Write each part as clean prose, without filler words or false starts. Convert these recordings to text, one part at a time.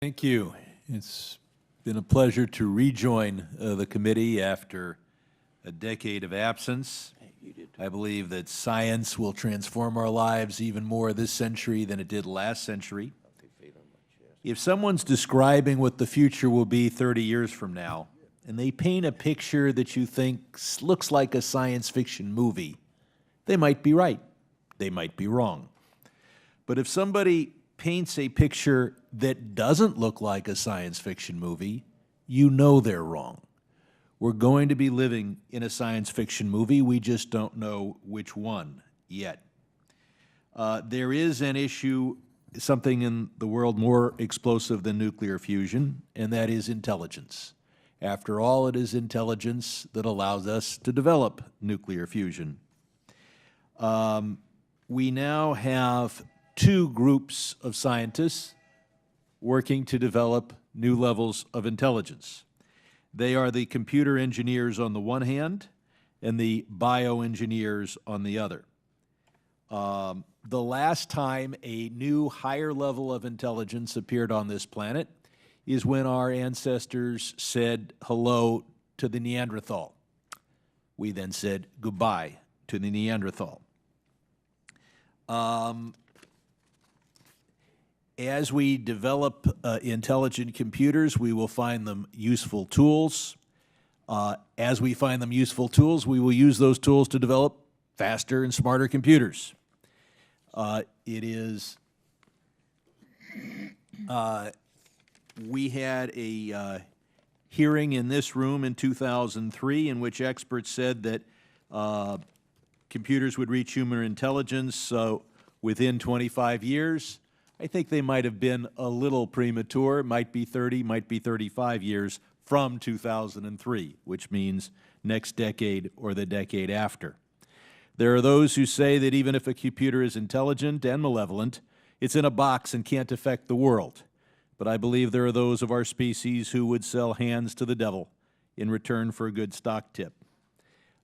Thank you. It's been a pleasure to rejoin the committee after a decade of absence. I believe that science will transform our lives even more this century than it did last century. If someone's describing what the future will be 30 years from now, and they paint a picture that you think looks like a science fiction movie, they might be right. They might be wrong. But if somebody paints a picture that doesn't look like a science fiction movie, you know they're wrong. We're going to be living in a science fiction movie. We just don't know which one yet. There is an issue, something in the world more explosive than nuclear fusion, and that is intelligence. After all, it is intelligence that allows us to develop nuclear fusion. We now have two groups of scientists working to develop new levels of intelligence. They are the computer engineers on the one hand and the bioengineers on the other. The last time a new higher level of intelligence appeared on this planet is when our ancestors said hello to the Neanderthal. We then said goodbye to the Neanderthal. As we develop intelligent computers, we will find them useful tools. As we find them useful tools, we will use those tools to develop faster and smarter computers. We had a hearing in this room in 2003 in which experts said that computers would reach human intelligence within 25 years. I think they might have been a little premature. It might be 30, might be 35 years from 2003, which means next decade or the decade after. There are those who say that even if a computer is intelligent and malevolent, it's in a box and can't affect the world. But I believe there are those of our species who would sell hands to the devil in return for a good stock tip.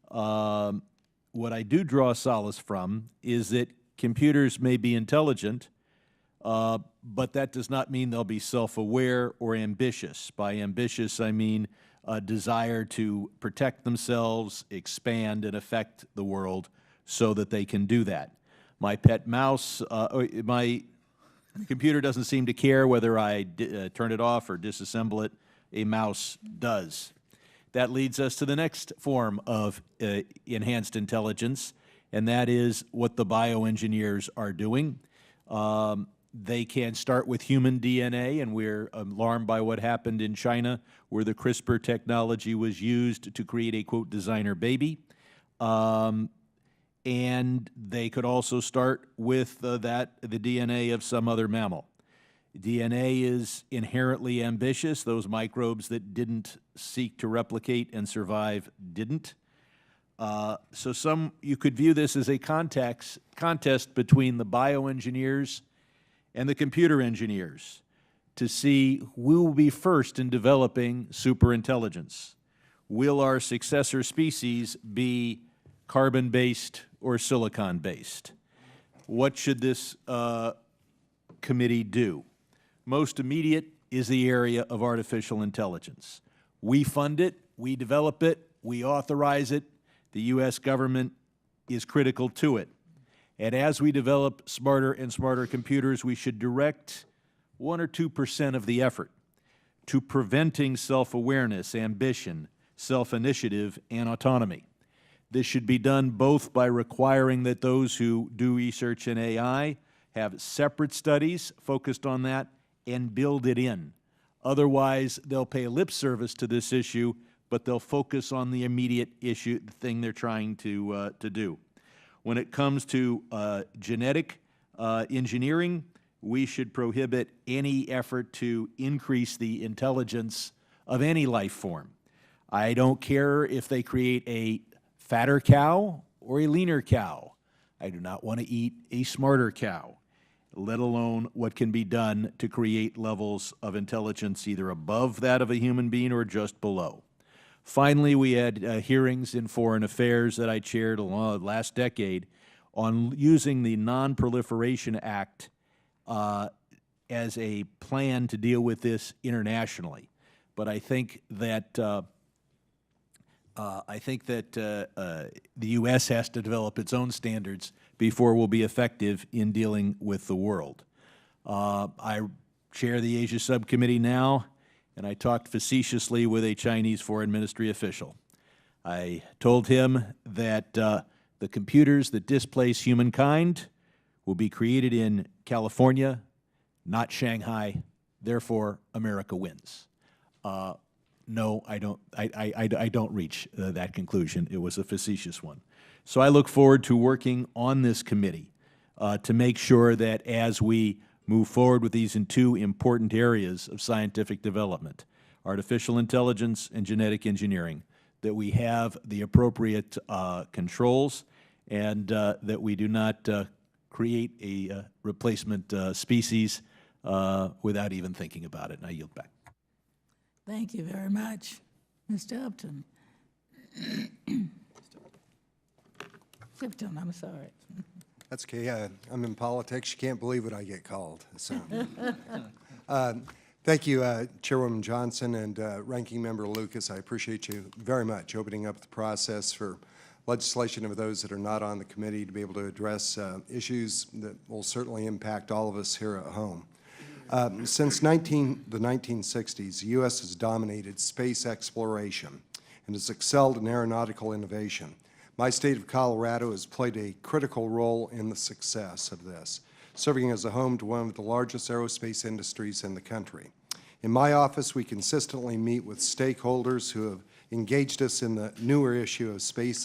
What I do draw solace from is that computers may be intelligent, but that does not mean they'll be self-aware or ambitious. By ambitious, I mean a desire to protect themselves, expand, and affect the world so that they can do that. My pet mouse, my computer doesn't seem to care whether I turn it off or disassemble it. A mouse does. That leads us to the next form of enhanced intelligence, and that is what the bioengineers are doing. They can start with human DNA, and we're alarmed by what happened in China, where the CRISPR technology was used to create a, quote, designer baby. And they could also start with the DNA of some other mammal. DNA is inherently ambitious. Those microbes that didn't seek to replicate and survive didn't. So you could view this as a contest between the bioengineers and the computer engineers to see who will be first in developing superintelligence. Will our successor species be carbon-based or silicon-based? What should this committee do? Most immediate is the area of artificial intelligence. We fund it, we develop it, we authorize it. The U.S. government is critical to it. And as we develop smarter and smarter computers, we should direct 1 or 2% of the effort to preventing self-awareness, ambition, self-initiative, and autonomy. This should be done both by requiring that those who do research in AI have separate studies focused on that and build it in. Otherwise, they'll pay lip service to this issue, but they'll focus on the immediate issue, the thing they're trying to do. When it comes to genetic engineering, we should prohibit any effort to increase the intelligence of any life form. I don't care if they create a fatter cow or a leaner cow. I do not want to eat a smarter cow, let alone what can be done to create levels of intelligence either above that of a human being or just below. Finally, we had hearings in Foreign Affairs that I chaired last decade on using the Non-Proliferation Act as a plan to deal with this internationally. But I think that the U.S. has to develop its own standards before we'll be effective in dealing with the world. I chair the Asia Subcommittee now, and I talked facetiously with a Chinese Foreign Ministry official. I told him that the computers that displace humankind will be created in California, not Shanghai. Therefore, America wins. No, I don't. I don't reach that conclusion. It was a facetious one. So I look forward to working on this committee to make sure that as we move forward with these in two important areas of scientific development, artificial intelligence and genetic engineering, that we have the appropriate controls and that we do not create a replacement species without even thinking about it. And I yield back. Thank you very much. Mr. Upton. Tipton, I'm sorry. That's okay. I'm in politics. You can't believe what I get called. So, thank you, Chairwoman Johnson and Ranking Member Lucas. I appreciate you very much opening up the process for legislation of those that are not on the committee to be able to address issues that will certainly impact all of us here at home. Since the 1960s, the U.S. has dominated space exploration and has excelled in aeronautical innovation. My state of Colorado has played a critical role in the success of this, serving as a home to one of the largest aerospace industries in the country. In my office, we consistently meet with stakeholders who have engaged us in the newer issue of space